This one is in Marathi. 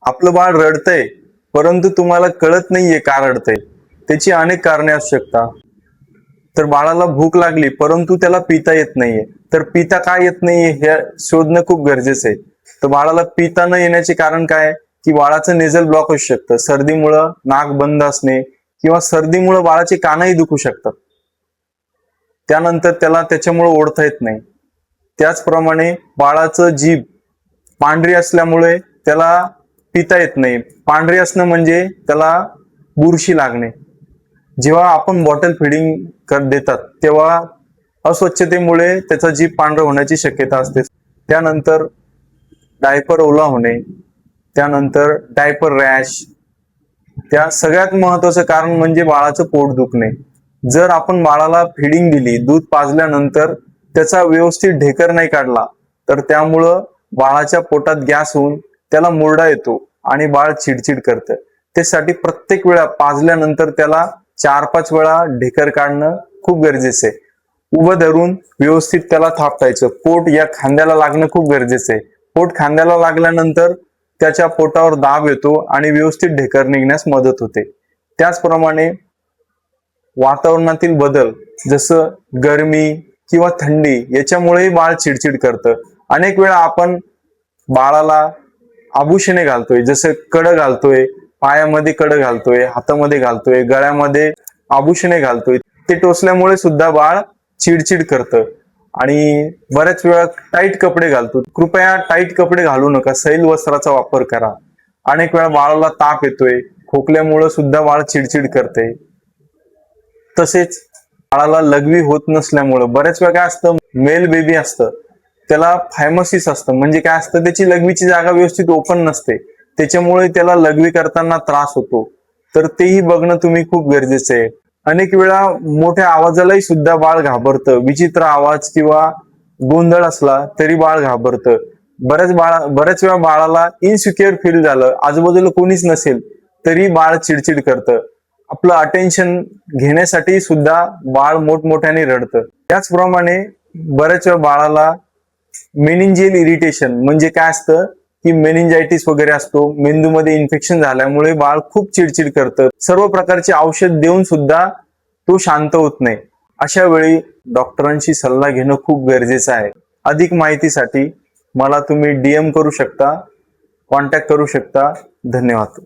आपलं बाळ रडतंय परंतु तुम्हाला कळत नाहीये का रडतंय, त्याची अनेक कारणे असू शकतात. तर बाळाला भूक लागली परंतु त्याला पिता येत नाहीये, तर पिता का येत नाहीये हे शोधणं खूप गरजेचं आहे. तर बाळाला पिता न येण्याचे कारण काय, की बाळाचं नेझल ब्लॉक असू शकतं, सर्दीमुळं नाक बंद असणे किंवा सर्दीमुळे बाळाचे कानही दुखू शकतात. त्यानंतर त्याला त्याच्यामुळे ओढता येत नाही. त्याचप्रमाणे बाळाचं जीभ पांढरी असल्यामुळे त्याला पिता येत नाही. पांढरी असणं म्हणजे त्याला बुरशी लागणे. जेव्हा आपण बॉटल फिडिंग देतात तेव्हा अस्वच्छतेमुळे त्याचा जीभ पांढरा होण्याची शक्यता असते. त्यानंतर डायपर ओला होणे, त्यानंतर डायपर रॅश, त्या सगळ्यात महत्वाचं कारण म्हणजे बाळाचं पोट दुखणे. जर आपण बाळाला फिडिंग दिली, दूध पाजल्यानंतर त्याचा व्यवस्थित ढेकर नाही काढला तर त्यामुळं बाळाच्या पोटात गॅस होऊन त्याला मुरडा येतो आणि बाळ चिडचिड करतं. त्यासाठी प्रत्येक वेळा पाजल्यानंतर त्याला 4-5 वेळा ढेकर काढणं खूप गरजेचं आहे. उभं धरून व्यवस्थित त्याला थापटायचं. पोट या खांद्याला लागणं खूप गरजेचं आहे. पोट खांद्याला लागल्यानंतर त्याच्या पोटावर दाब येतो आणि व्यवस्थित ढेकर निघण्यास मदत होते. त्याचप्रमाणे वातावरणातील बदल जसं गरमी किंवा थंडी याच्यामुळेही बाळ चिडचिड करतं. अनेक वेळा आपण बाळाला आभूषणे घालतोय, जसं कडं घालतोय, पायामध्ये कडं घालतोय, हातामध्ये घालतोय, गळ्यामध्ये आभूषणे घालतोय, ते टोचल्यामुळे सुद्धा बाळ चिडचिड करतं. आणि बऱ्याच वेळा टाईट कपडे घालतो. कृपया टाईट कपडे घालू नका, सैल वस्त्राचा वापर करा. अनेक वेळा बाळाला ताप येतोय, खोकल्यामुळे सुद्धा बाळ चिडचिड करते. तसेच बाळाला लघवी होत नसल्यामुळे बऱ्याच वेळा काय असतं, मेल बेबी असतं त्याला फायमोसिस असतं, म्हणजे काय असतं, त्याची लघवीची जागा व्यवस्थित ओपन नसते, त्याच्यामुळे त्याला लघवी करताना त्रास होतो. तर तेही बघणं तुम्ही खूप गरजेचं आहे. अनेक वेळा मोठ्या आवाजालाही सुद्धा बाळ घाबरतं. विचित्र आवाज किंवा गोंधळ असला तरी बाळ घाबरतं. बऱ्याच वेळा बाळाला इनसिक्युअर फील झालं, आजूबाजूला कोणीच नसेल तरी बाळ चिडचिड करतं. आपलं अटेन्शन घेण्यासाठी सुद्धा बाळ मोठमोठ्याने रडतं. त्याचप्रमाणे बऱ्याच वेळा बाळाला मेनिंजियल इरिटेशन म्हणजे काय असतं, की मेनिंजायटिस वगैरे असतो, मेंदूमध्ये इन्फेक्शन झाल्यामुळे बाळ खूप चिडचिड करतं. सर्व प्रकारचे औषध देऊन सुद्धा तो शांत होत नाही. अशा वेळी डॉक्टरांशी सल्ला घेणं खूप गरजेचं आहे. अधिक माहितीसाठी मला तुम्ही DM करू शकता, कॉन्टॅक्ट करू शकता. धन्यवाद.